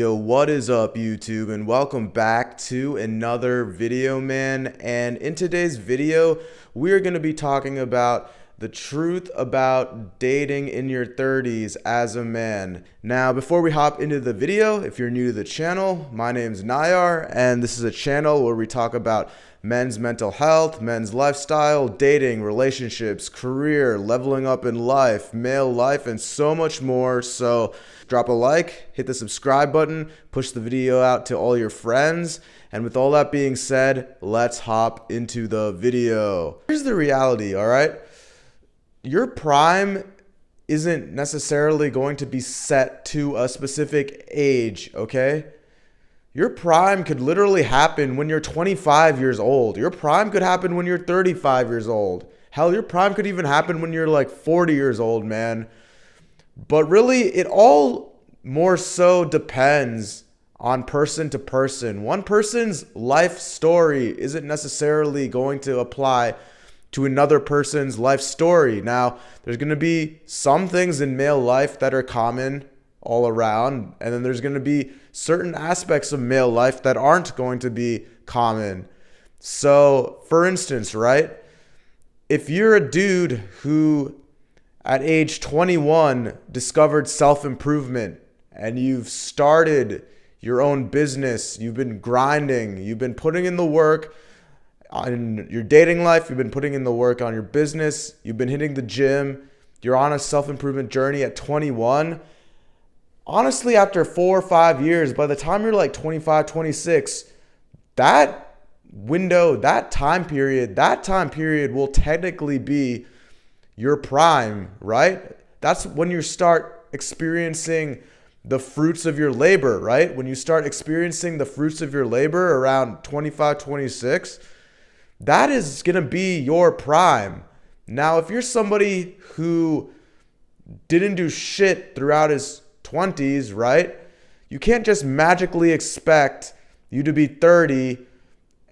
Yo, what is up, YouTube, and welcome back to another video, man. And in today's video, we're going to be talking about the truth about dating in your 30s as a man. Now, before we hop into the video, if you're new to the channel, my name's Nayar, and this is a channel where we talk about men's mental health, men's lifestyle, dating, relationships, career, leveling up in life, male life, and so much more. So drop a like, hit the subscribe button, push the video out to all your friends. And with all that being said, let's hop into the video. Here's the reality, all right? Your prime isn't necessarily going to be set to a specific age, okay? Your prime could literally happen when you're 25 years old. Your prime could happen when you're 35 years old. Hell, your prime could even happen when you're like 40 years old, man. But really, it all more so depends on person to person. One person's life story isn't necessarily going to apply to another person's life story. Now, there's going to be some things in male life that are common all around, and then there's going to be certain aspects of male life that aren't going to be common. So, for instance, right, if you're a dude who at age 21 discovered self-improvement and you've started your own business, you've been grinding, you've been putting in the work on your dating life, you've been putting in the work on your business, you've been hitting the gym, you're on a self-improvement journey at 21, honestly, after 4 or 5 years, by the time you're like 25, 26, that window, that time period will technically be your prime, right? That's when you start experiencing the fruits of your labor, right? When you start experiencing the fruits of your labor around 25, 26, that is going to be your prime. Now, if you're somebody who didn't do shit throughout his 20s, right? You can't just magically expect you to be 30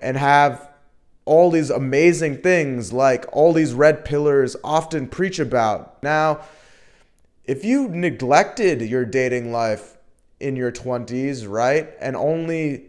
and have all these amazing things like all these red pillars often preach about. Now, if you neglected your dating life in your 20s, right, and only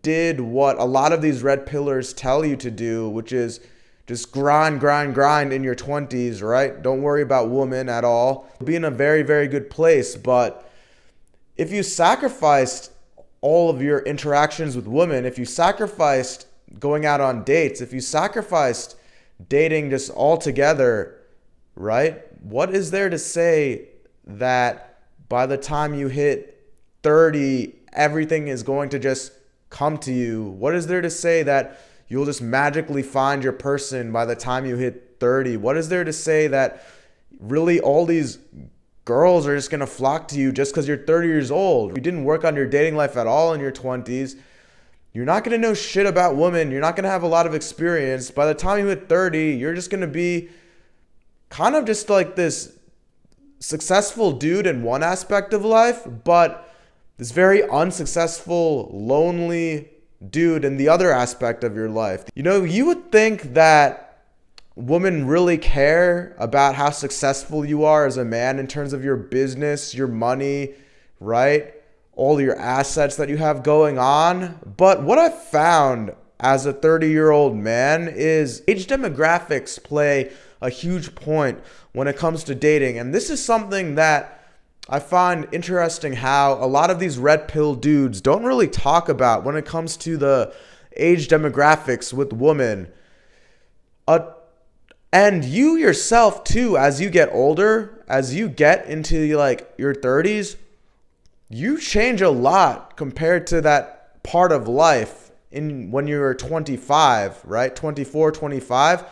did what a lot of these red pillars tell you to do, which is just grind in your 20s, right? Don't worry about women at all. Be in a very, very good place. But if you sacrificed all of your interactions with women, if you sacrificed going out on dates, if you sacrificed dating just altogether, right? What is there to say that by the time you hit 30, everything is going to just come to you? What is there to say that you'll just magically find your person by the time you hit 30? What is there to say that really all these girls are just going to flock to you just because you're 30 years old? If you didn't work on your dating life at all in your 20s, you're not going to know shit about women. You're not going to have a lot of experience. By the time you hit 30, you're just going to be kind of just like this successful dude in one aspect of life, but this very unsuccessful, lonely dude in the other aspect of your life. You know, you would think that women really care about how successful you are as a man in terms of your business, your money, right? All your assets that you have going on. But what I've found as a 30-year-old man is age demographics play a huge point when it comes to dating. And this is something that I find interesting, how a lot of these red pill dudes don't really talk about when it comes to the age demographics with women. And you yourself too, as you get older, as you get into like your 30s, you change a lot compared to that part of life when you were 25, right? 24, 25.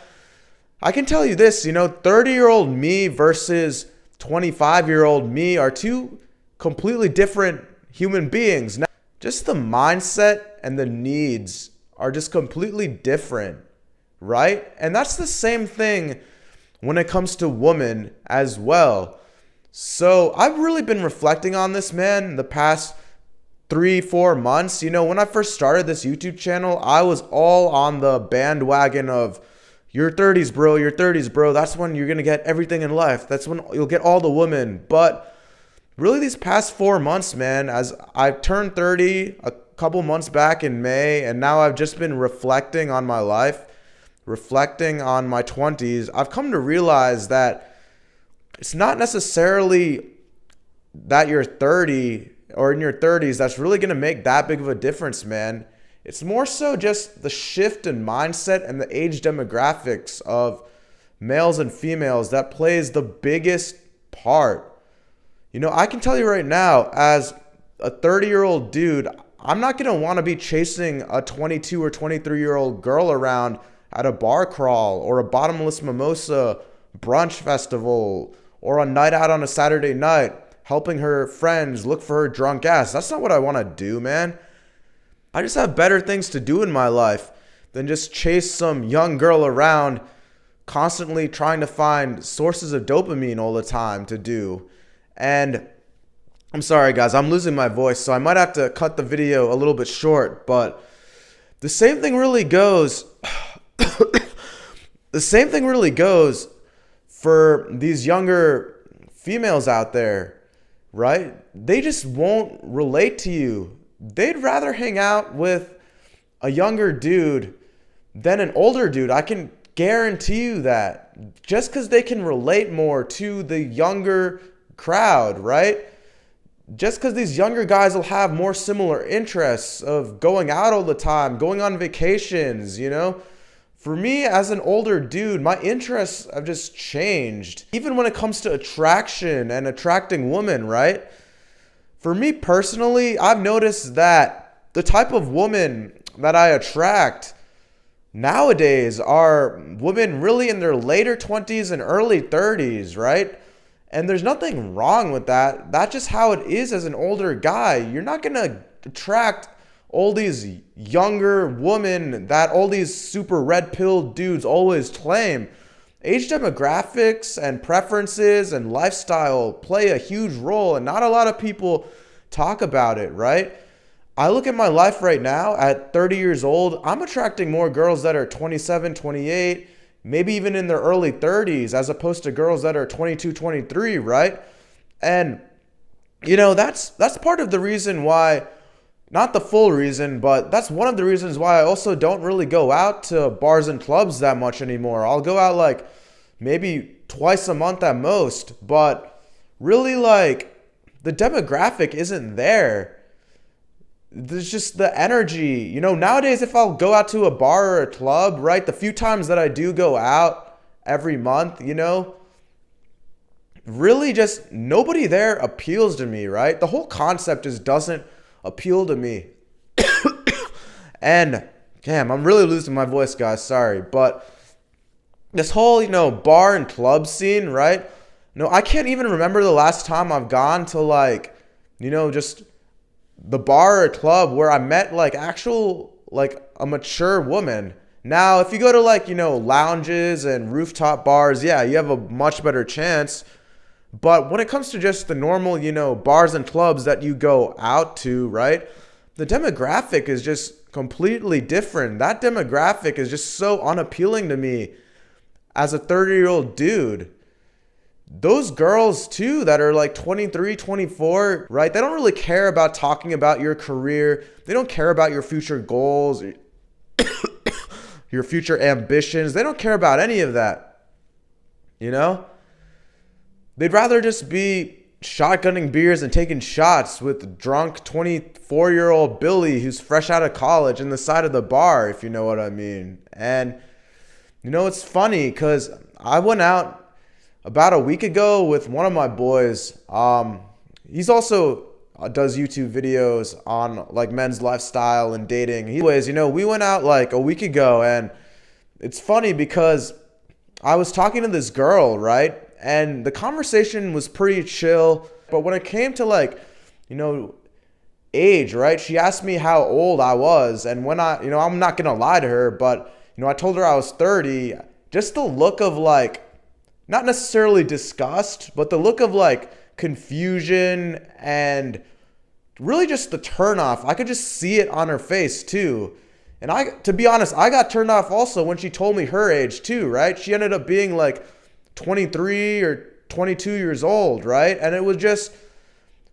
I can tell you this, 30-year-old me versus 25-year-old me are two completely different human beings. Now, just the mindset and the needs are just completely different, right? And that's the same thing when it comes to women as well. So I've really been reflecting on this, man, the past 3-4 months. When I first started this YouTube channel, I was all on the bandwagon of your 30s, bro, your 30s, bro. That's when you're going to get everything in life. That's when you'll get all the women. But really these past 4 months, man, as I turned 30 a couple months back in May, and now I've just been reflecting on my life, reflecting on my 20s, I've come to realize that it's not necessarily that you're 30 or in your 30s that's really going to make that big of a difference, man. It's more so just the shift in mindset and the age demographics of males and females that plays the biggest part. You know, I can tell you right now, as a 30-year-old dude, I'm not going to want to be chasing a 22 or 23-year-old girl around at a bar crawl or a bottomless mimosa brunch festival or a night out on a Saturday night, helping her friends look for her drunk ass. That's not what I want to do, man. I just have better things to do in my life than just chase some young girl around constantly trying to find sources of dopamine all the time to do. And I'm sorry, guys, I'm losing my voice, so I might have to cut the video a little bit short, but the same thing really goes the same thing really goes for these younger females out there, right? They just won't relate to you. They'd rather hang out with a younger dude than an older dude. I can guarantee you that, just because they can relate more to the younger crowd, right? Just because these younger guys will have more similar interests of going out all the time, going on vacations, you know? For me, as an older dude, my interests have just changed. Even when it comes to attraction and attracting women, right? For me personally, I've noticed that the type of woman that I attract nowadays are women really in their later 20s and early 30s, right? And there's nothing wrong with that. That's just how it is as an older guy. You're not going to attract all these younger women that all these super red-pilled dudes always claim. Age demographics and preferences and lifestyle play a huge role, and not a lot of people talk about it, right? I look at my life right now at 30 years old. I'm attracting more girls that are 27, 28, maybe even in their early 30s, as opposed to girls that are 22, 23, right? And, you know, that's part of the reason why, not the full reason, but that's one of the reasons why I also don't really go out to bars and clubs that much anymore. I'll go out like maybe twice a month at most, but really like the demographic isn't there. There's just the energy. You know, nowadays if I'll go out to a bar or a club, right, the few times that I do go out every month, you know, really just nobody there appeals to me, right? The whole concept just doesn't appeal to me. And damn, I'm really losing my voice, guys, sorry, but this whole, you know, bar and club scene, right? No, I can't even remember the last time I've gone to like, you know, just the bar or club where I met like actual, like a mature woman. Now, if you go to like, you know, lounges and rooftop bars, yeah, you have a much better chance. But when it comes to just the normal, you know, bars and clubs that you go out to, right? The demographic is just completely different. That demographic is just so unappealing to me as a 30-year-old dude. Those girls too that are like 23, 24, right? They don't really care about talking about your career. They don't care about your future goals, your future ambitions. They don't care about any of that, you know? They'd rather just be shotgunning beers and taking shots with drunk 24-year-old Billy who's fresh out of college in the side of the bar, if you know what I mean. And, you know, it's funny because I went out about a week ago with one of my boys. He's also does YouTube videos on like men's lifestyle and dating. Anyways, you know, we went out like a week ago, and it's funny because I was talking to this girl, right? And the conversation was pretty chill. But when it came to like, you know, age, right? She asked me how old I was. And when I, you know, I'm not going to lie to her, but, you know, I told her I was 30. Just the look of like, not necessarily disgust, but the look of like confusion and really just the turnoff. I could just see it on her face too. And to be honest, I got turned off also when she told me her age too, right? She ended up being like 23 or 22 years old, right? And it was just,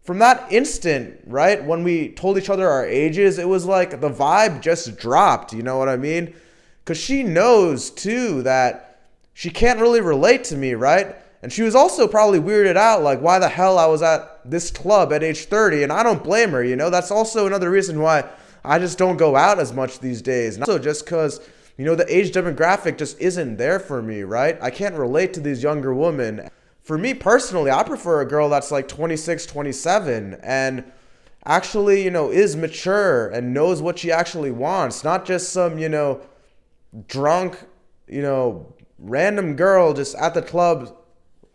from that instant, right, when we told each other our ages, it was like the vibe just dropped, you know what I mean? Because she knows, too, that she can't really relate to me, right? And she was also probably weirded out, like, why the hell I was at this club at age 30, and I don't blame her, you know? That's also another reason why I just don't go out as much these days. And also just because, you know, the age demographic just isn't there for me, right? I can't relate to these younger women. For me personally, I prefer a girl that's like 26, 27 and actually, you know, is mature and knows what she actually wants. Not just some, you know, drunk, you know, random girl just at the club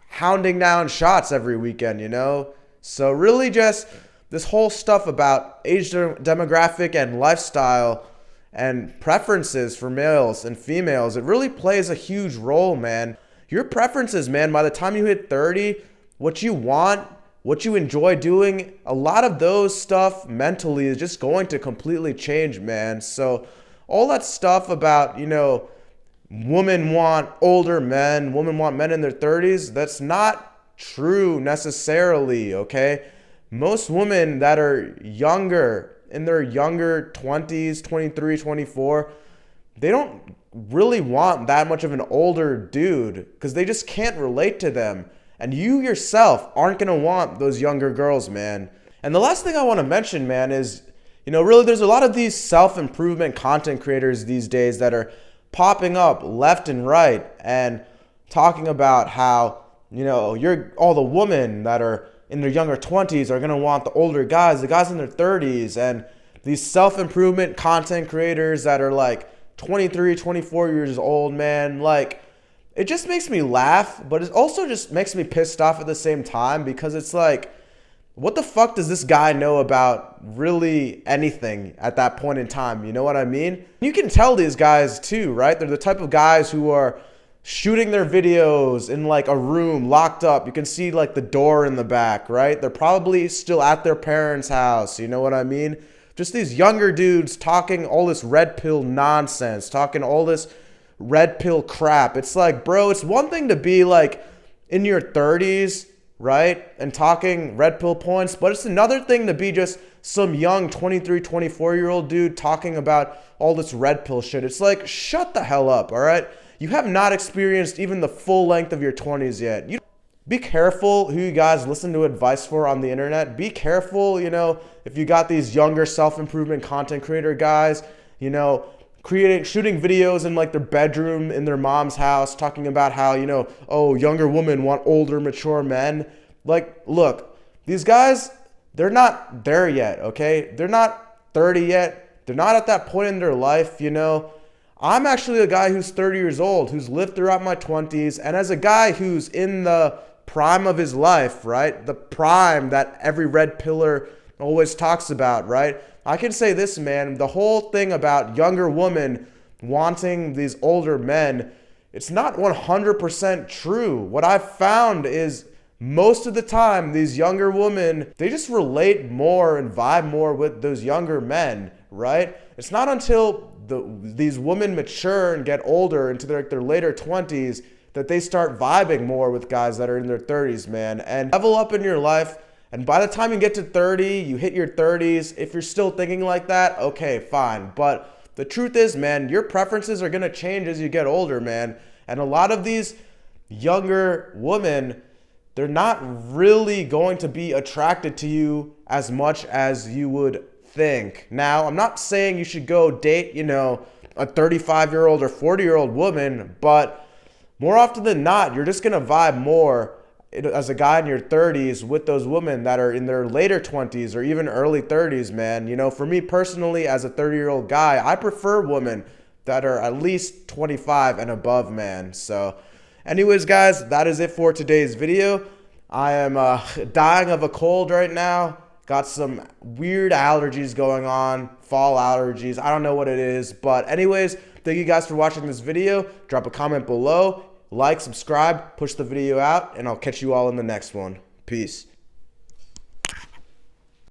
hounding down shots every weekend, you know? So really just this whole stuff about age demographic and lifestyle and preferences for males and females, it really plays a huge role, man. Your preferences, man, by the time you hit 30, what you want, what you enjoy doing, a lot of those stuff mentally is just going to completely change, man. So all that stuff about, you know, women want older men, women want men in their 30s, that's not true necessarily, okay? Most women that are younger, in their younger 20s, 23, 24, they don't really want that much of an older dude because they just can't relate to them. And you yourself aren't going to want those younger girls, man. And the last thing I want to mention, man, is, you know, really there's a lot of these self-improvement content creators these days that are popping up left and right and talking about how, you know, all the women that are in their younger 20s are going to want the older guys, the guys in their 30s, and these self-improvement content creators that are like 23, 24 years old, man. Like, it just makes me laugh, but it also just makes me pissed off at the same time because it's like, what the fuck does this guy know about really anything at that point in time? You know what I mean? You can tell these guys too, right? They're the type of guys who are shooting their videos in like a room locked up. You can see like the door in the back, right? They're probably still at their parents' house. You know what I mean? Just these younger dudes talking all this red pill nonsense, talking all this red pill crap. It's like, bro, it's one thing to be like in your 30s, right? And talking red pill points, but it's another thing to be just some young 23, 24-year-old dude talking about all this red pill shit. It's like, shut the hell up, all right? You have not experienced even the full length of your 20s yet. Be careful who you guys listen to advice for on the internet. Be careful, you know, if you got these younger self-improvement content creator guys, you know, shooting videos in like their bedroom in their mom's house, talking about how, you know, oh, younger women want older, mature men. Like, look, these guys, they're not there yet, okay? They're not 30 yet. They're not at that point in their life, you know. I'm actually a guy who's 30 years old, who's lived throughout my 20s, and as a guy who's in the prime of his life, right? The prime that every red pillar always talks about, right? I can say this, man, the whole thing about younger women wanting these older men, it's not 100% true. What I've found is most of the time, these younger women, they just relate more and vibe more with those younger men, right? It's not until these women mature and get older into their later 20s that they start vibing more with guys that are in their 30s, man. And level up in your life. And by the time you get to 30, you hit your 30s, if you're still thinking like that, okay, fine. But the truth is, man, your preferences are going to change as you get older, man. And a lot of these younger women, they're not really going to be attracted to you as much as you would think. Now, I'm not saying you should go date, you know, a 35-year-old or 40-year-old woman, but more often than not, you're just going to vibe more as a guy in your 30s with those women that are in their later 20s or even early 30s, man. You know, for me personally, as a 30-year-old guy, I prefer women that are at least 25 and above, man. So anyways, guys, that is it for today's video. I am dying of a cold right now. Got some weird allergies going on, fall allergies. I don't know what it is. But anyways, thank you guys for watching this video. Drop a comment below. Like, subscribe, push the video out, and I'll catch you all in the next one. Peace.